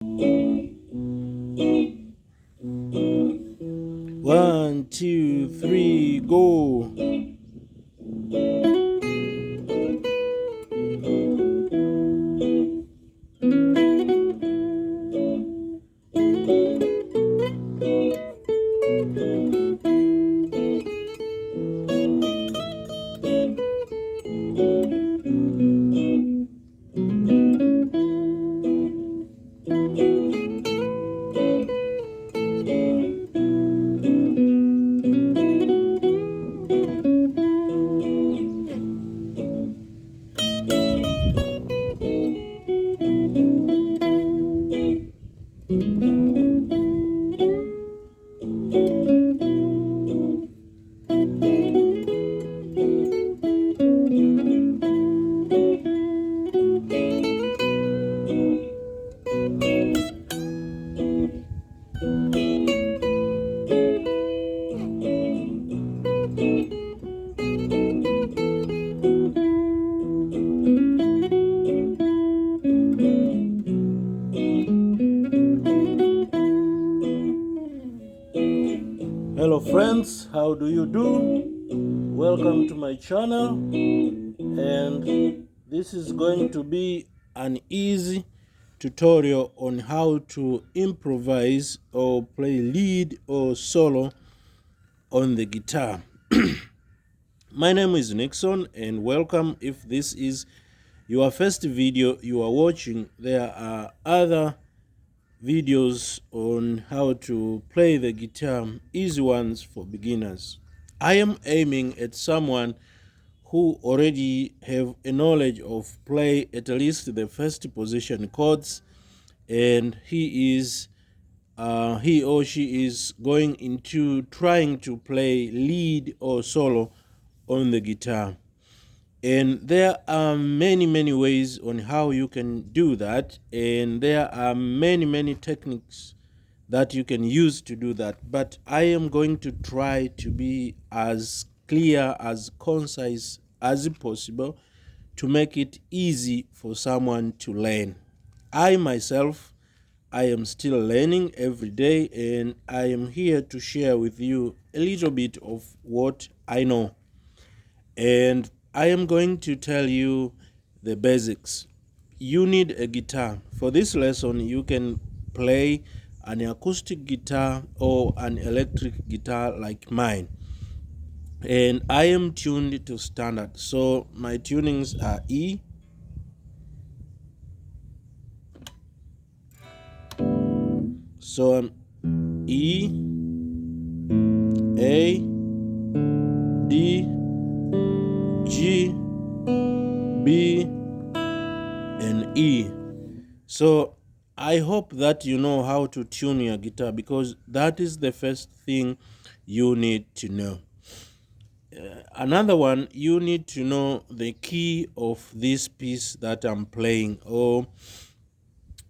1, 2, 3, go. Hello friends, how do you do? Welcome to my channel, and this is going to be an easy tutorial on how to improvise or play lead or solo on the guitar. My name is Nickson, and welcome. If this is your first video you are watching, there are other videos on how to play the guitar, easy ones for beginners. I am aiming at someone who already have a knowledge of play at least the first position chords, and he or she is going into trying to play lead or solo on the guitar. And there are many ways on how you can do that, and there are many techniques that you can use to do that. But I am going to try to be as clear, as concise as possible to make it easy for someone to learn. I myself, I am still learning every day, and I am here to share with you a little bit of what I know. And I am going to tell you the basics. You need a guitar. For this lesson, you can play an acoustic guitar or an electric guitar like mine. And I am tuned to standard. So my tunings are E, so I'm E, A, D, G, B, and E. So I hope that you know how to tune your guitar, because that is the first thing you need to know. Another one, you need to know the key of this piece that I'm playing, or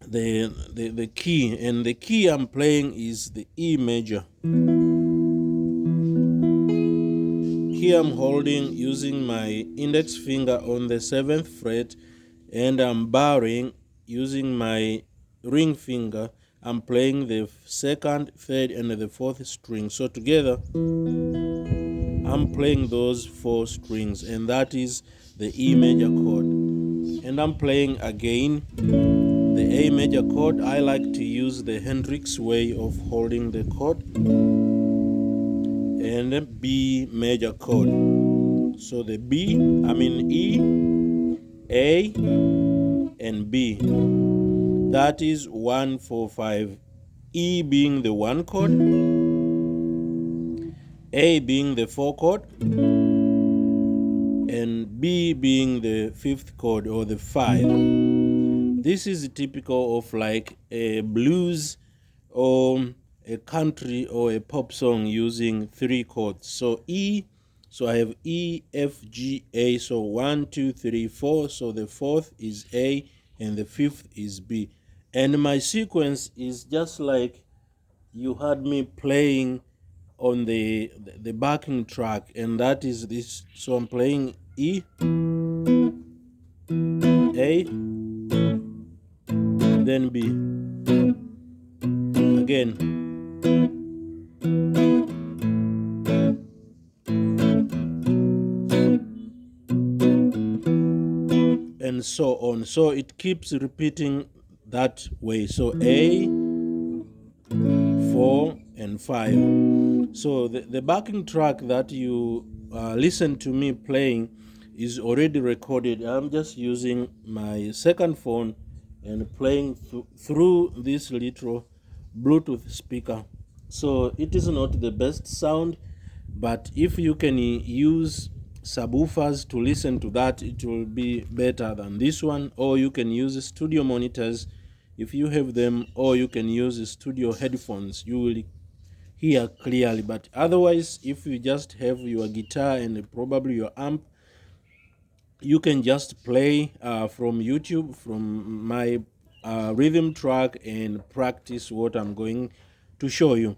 the key. And the key I'm playing is the E major. Here I'm holding using my index finger on the 7th fret, and I'm barring using my ring finger. I'm playing the 2nd, 3rd, and the 4th string. So together I'm playing those 4 strings, and that is the E major chord. And I'm playing again the A major chord. I like to use the Hendrix way of holding the chord, and the B major chord. So the E, A, and B. That is 1, 4, 5. E being the 1 chord, A being the 4 chord, and B being the 5th chord, or the 5. This is typical of like a blues or a country or a pop song using 3 chords. So E, so I have E, F, G, A. So 1, 2, 3, 4. So the 4th is A and the 5th is B. And my sequence is just like you had me playing on the backing track, and that is this. So I'm playing E, A, then B. Again. And so on. So it keeps repeating that way. So A, 4, and 5. So the backing track that you listen to me playing is already recorded. I'm just using my second phone and playing through this little Bluetooth speaker. So it is not the best sound, but if you can use subwoofers to listen to that, it will be better than this one. Or you can use studio monitors if you have them, or you can use studio headphones. You will hear clearly. But otherwise, if you just have your guitar and probably your amp, you can just play from YouTube, from my rhythm track, and practice what I'm going to show you.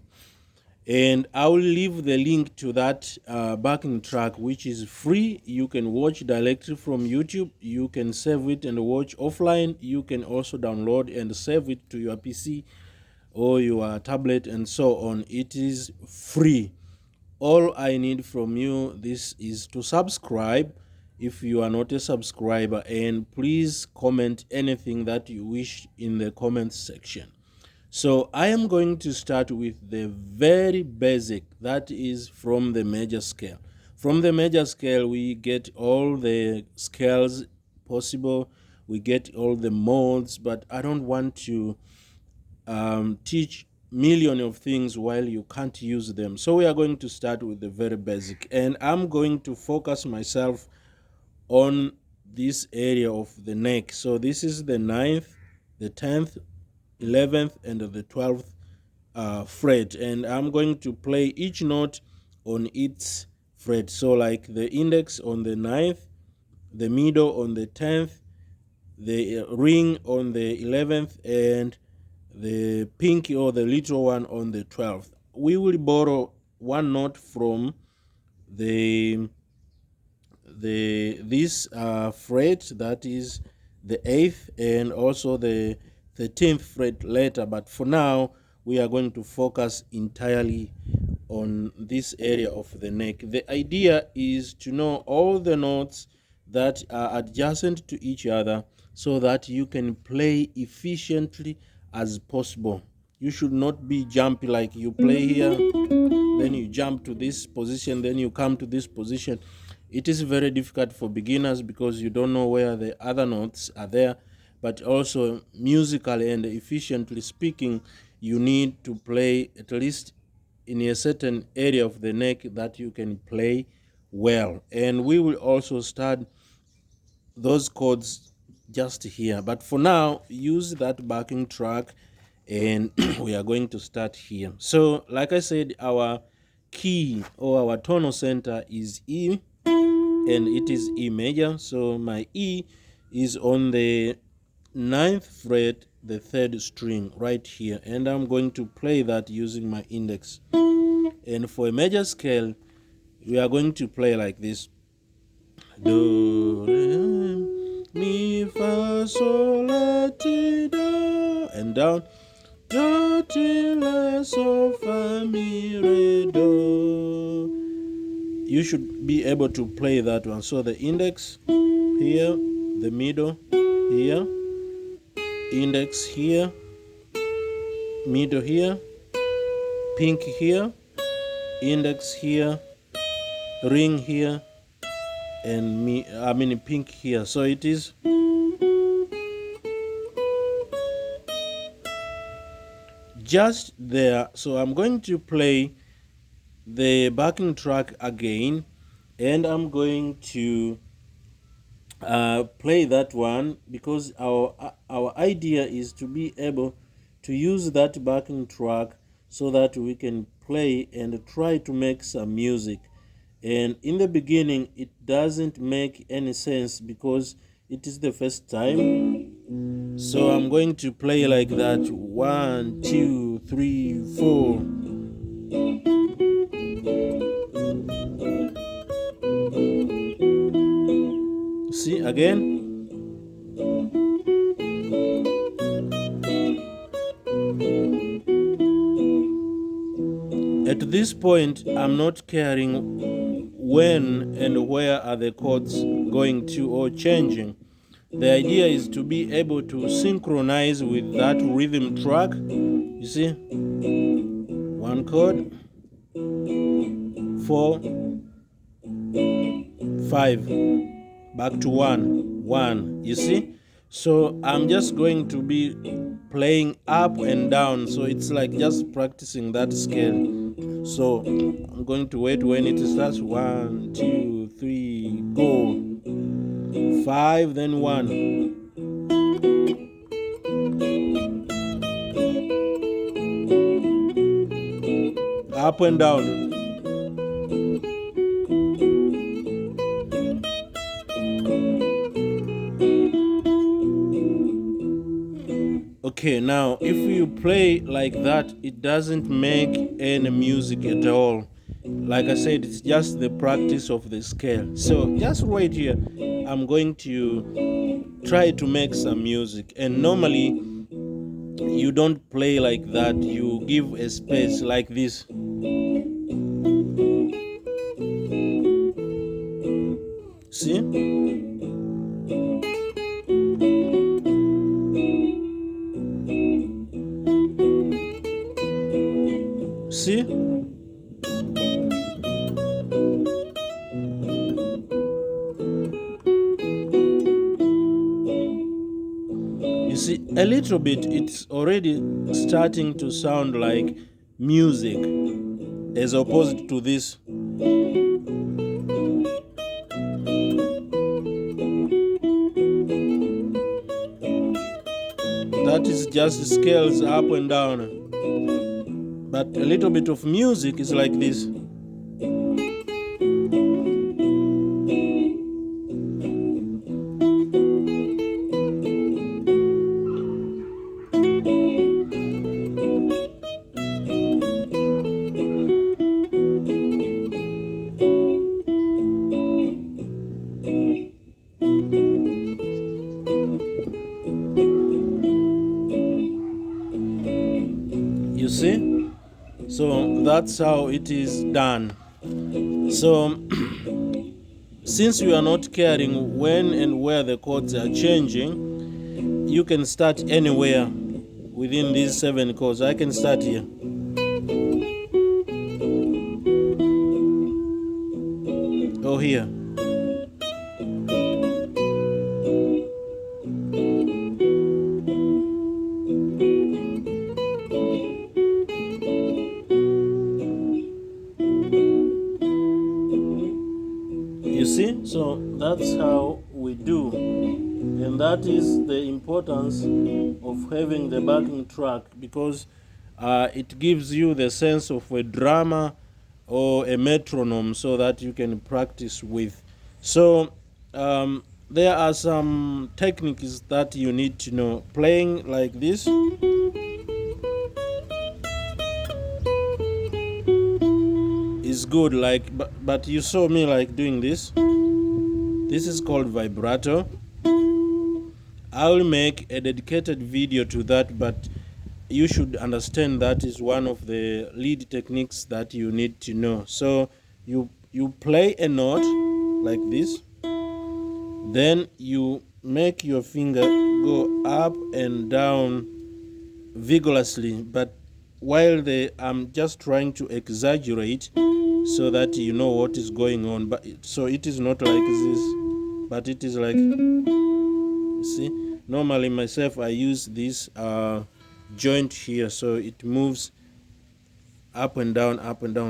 And I will leave the link to that backing track, which is free. You can watch directly from YouTube. You can save it and watch offline. You can also download and save it to your PC or your tablet and so on. It is free. All I need from you this is to subscribe if you are not a subscriber, and please comment anything that you wish in the comments section. So I am going to start with the very basic, that is from the major scale. From the major scale, we get all the scales possible, we get all the modes, but I don't want to teach million of things while you can't use them. So we are going to start with the very basic, and I'm going to focus myself on this area of the neck. So this is the 9th, the 10th, 11th, and the 12th fret, and I'm going to play each note on its fret. So like the index on the 9th, the middle on the 10th, the ring on the 11th, and the pinky or the little one on the 12th. We will borrow one note from this fret, that is the 8th, and also the 13th fret later, but for now we are going to focus entirely on this area of the neck. The idea is to know all the notes that are adjacent to each other so that you can play efficiently as possible. You should not be jumpy, like you play here, then you jump to this position, then you come to this position. It is very difficult for beginners because you don't know where the other notes are there. But also musically and efficiently speaking, you need to play at least in a certain area of the neck that you can play well. And we will also start those chords just here, but for now use that backing track, and we are going to start here. So like I said, our key or our tonal center is E, and it is E major. So my E is on the 9th fret, the 3rd string right here, and I'm going to play that using my index. And for a major scale, we are going to play like this: do, re, mi, fa, sol, la, ti, do, and down, do, ti, la, sol, fa, mi, re, do. You should be able to play that one. So the index here, the middle here, index here, middle here, pink here, index here, ring here, and pink here. So it is just there. So I'm going to play the backing track again, and I'm going to play that one because our idea is to be able to use that backing track so that we can play and try to make some music. And in the beginning it doesn't make any sense because it is the first time. So I'm going to play like that: 1, 2, 3, 4. See again. At this point, I'm not caring when and where are the chords going to or changing. The idea is to be able to synchronize with that rhythm track. You see, 1 chord, 4, 5, back to 1, 1. You see? So I'm just going to be playing up and down. So it's like just practicing that scale. So I'm going to wait when it starts. 1, 2, 3, go. 5, then 1. Up and down. Okay, now if you play like that, it doesn't make any music at all. Like I said, it's just the practice of the scale. So just right here, I'm going to try to make some music. And normally, you don't play like that. You give a space like this. See? See? You see, a little bit, it's already starting to sound like music as opposed to this. That is just scales up and down. But a little bit of music is like this. You see? So that's how it is done. So since you are not caring when and where the chords are changing, you can start anywhere within these 7 chords. I can start here. Or here. You see? So that's how we do. And that is the importance of having the backing track, because it gives you the sense of a drama or a metronome so that you can practice with. So there are some techniques that you need to know. Playing like this. Is good, like, but you saw me like doing this. This is called vibrato. I will make a dedicated video to that, but you should understand that is one of the lead techniques that you need to know. So you play a note like this, then you make your finger go up and down vigorously, but while I'm just trying to exaggerate so that you know what is going on. But so it is not like this, but it is like, see, normally myself I use this joint here, so it moves up and down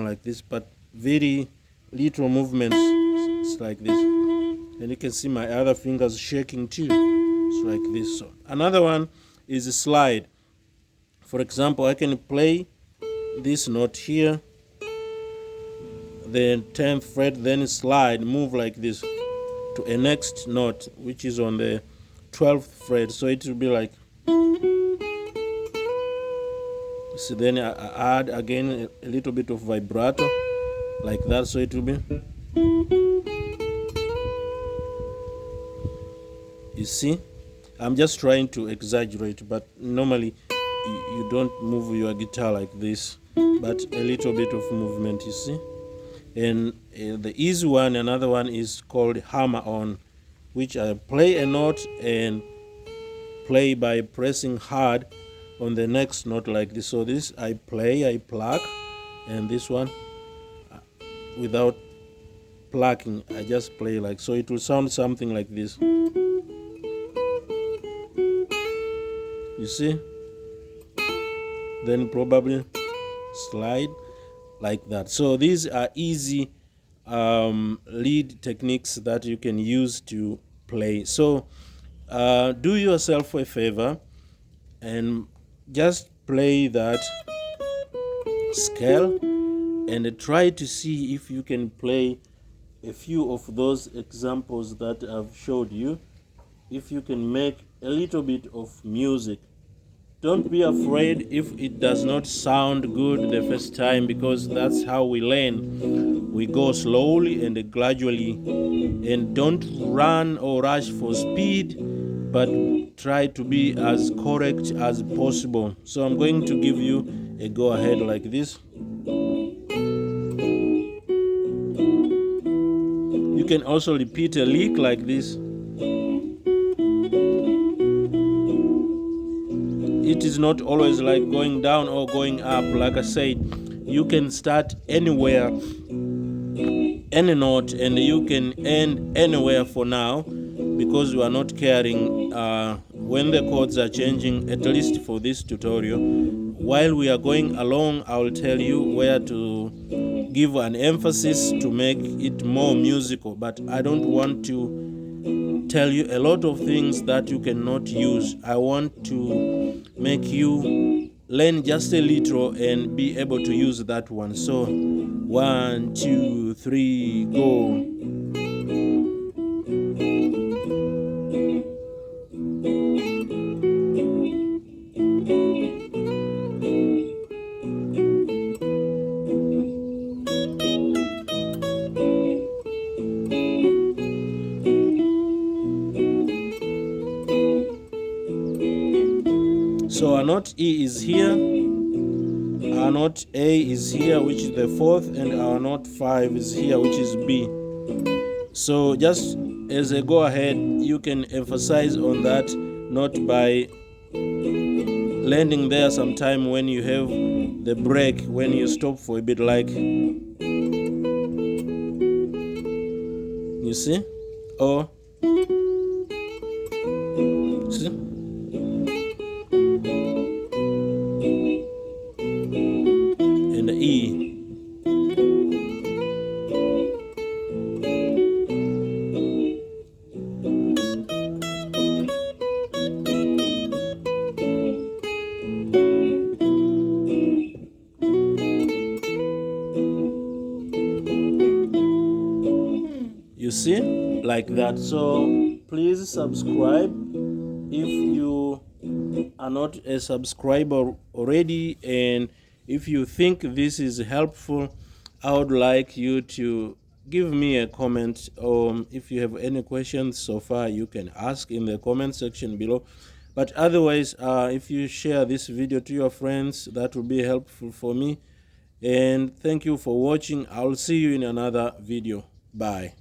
like this, but very little movements. It's like this, and you can see my other fingers shaking too. It's like this. So another one is a slide. For example, I can play this note here, the 10th fret, then slide, move like this to a next note, which is on the 12th fret. So it will be like, so then I add again a little bit of vibrato like that. So it will be, you see, I'm just trying to exaggerate, but normally you don't move your guitar like this. but a little bit of movement, you see. And the easy one, another one is called hammer on, which I play a note and play by pressing hard on the next note like this. So this I play, I pluck, and this one without plucking, I just play like so. It will sound something like this, you see. Then probably slide like that. So these are easy lead techniques that you can use to play. So do yourself a favor and just play that scale and try to see if you can play a few of those examples that I've showed you. If you can make a little bit of music, don't be afraid if it does not sound good the first time, because that's how we learn. We go slowly and gradually, and don't run or rush for speed, but try to be as correct as possible. So I'm going to give you a go ahead like this. You can also repeat a lick like this. It is not always like going down or going up. Like I said, you can start anywhere, any note, and you can end anywhere for now, because we are not caring when the chords are changing, at least for this tutorial. While we are going along, I will tell you where to give an emphasis to make it more musical, but I don't want to tell you a lot of things that you cannot use. I want to make you learn just a little and be able to use that one. So 1, 2, 3, go. So our note E is here, our note A is here, which is the fourth, and our note 5 is here, which is B. So just as a go ahead, you can emphasize on that note by landing there sometime when you have the break, when you stop for a bit, like, you see, or see. And the E. You see, like that. So please subscribe if you are not a subscriber already, and if you think this is helpful, I would like you to give me a comment. If you have any questions so far, you can ask in the comment section below. But otherwise, if you share this video to your friends, that will be helpful for me. And thank you for watching. I'll see you in another video. Bye.